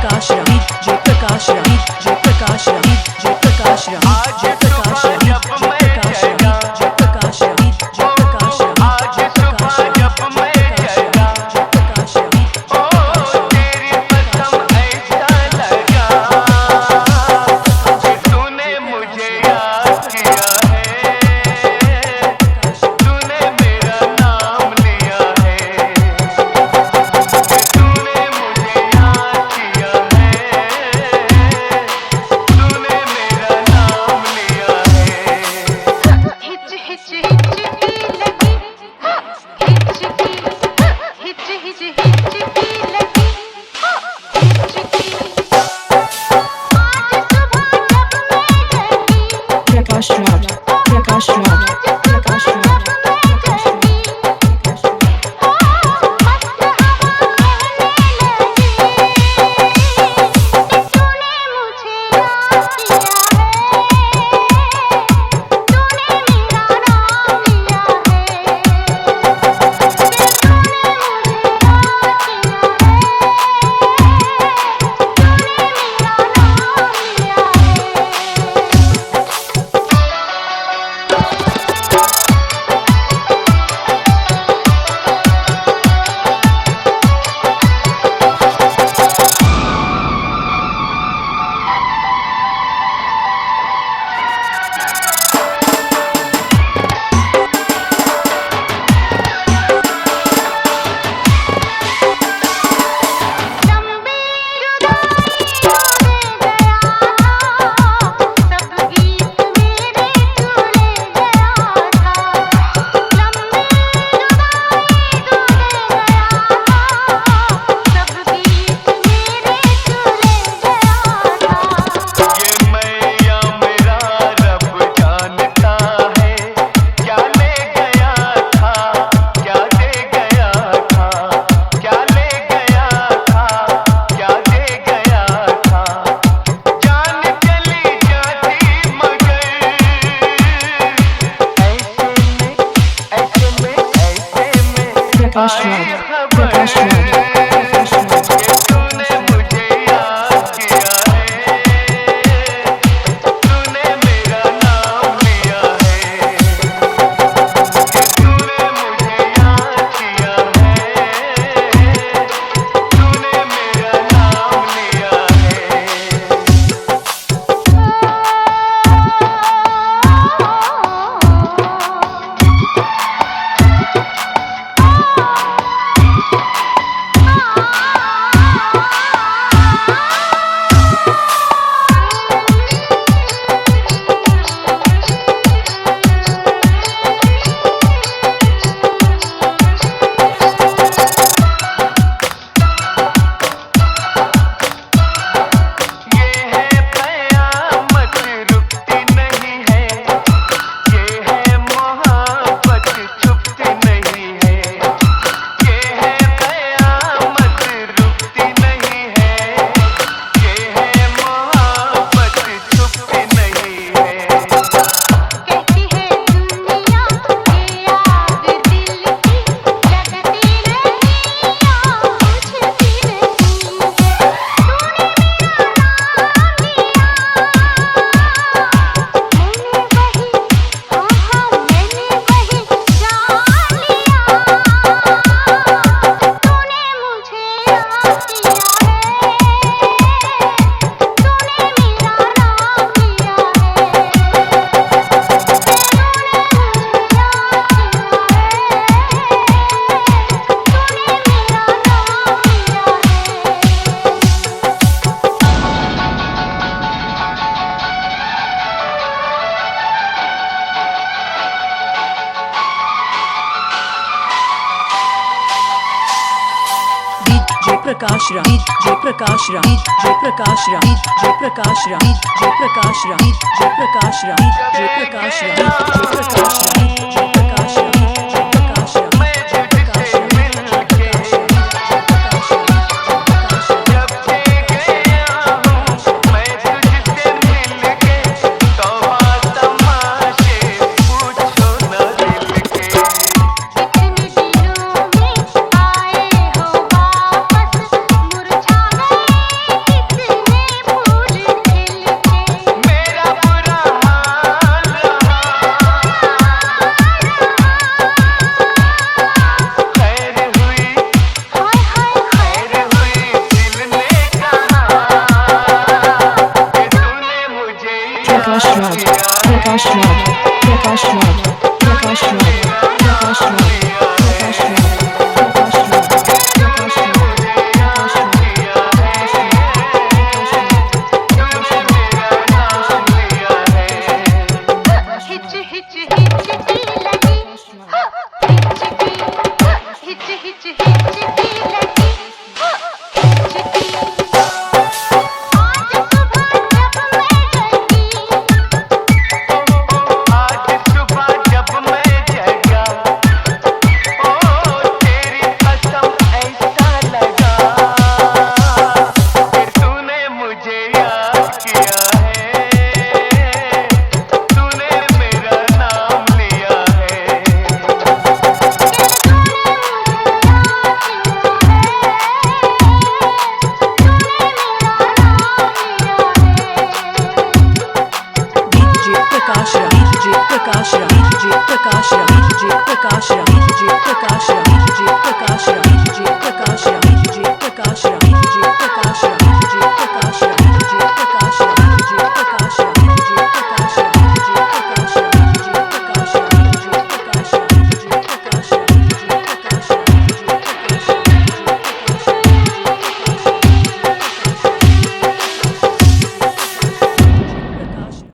Prakash Raj, Jay Prakash Raj, Jay Prakash Raj, Jay Prakash Raj, Jay Prakash Raj, Jay Prakash Raj, Jay Prakash Raj, Jay Prakash Raj, Jay Prakash Raj, Jay Prakash Raj, तेरी कसम ऐसा लगा कि तूने मुझे याद किया है, तूने मेरा नाम लिया है, कि तूने मुझे याद किया है, तूने मेरा नाम लिया है। हिच हिच हिच की लगी, हिच की हिच हिच हिच की लगी, हिच की आज सुबह जब मैं जगी, Prakash Raj, Prakash Raj, Prakash Raj, Prakash Raj. Prakash Raj, Prakash Raj, Prakash Raj. तूने मुझे याद किया है, तूने मेरा नाम लिया है, कि तूने मुझे याद किया है, तूने मेरा नाम लिया है। Jay Prakash Raj, Jay Prakash Raj, Jay Prakash Raj, Jay Prakash Raj, Jay Prakash Raj, Jay Prakash Raj, Jay Prakash Raj, Jay Prakash Raj, Jay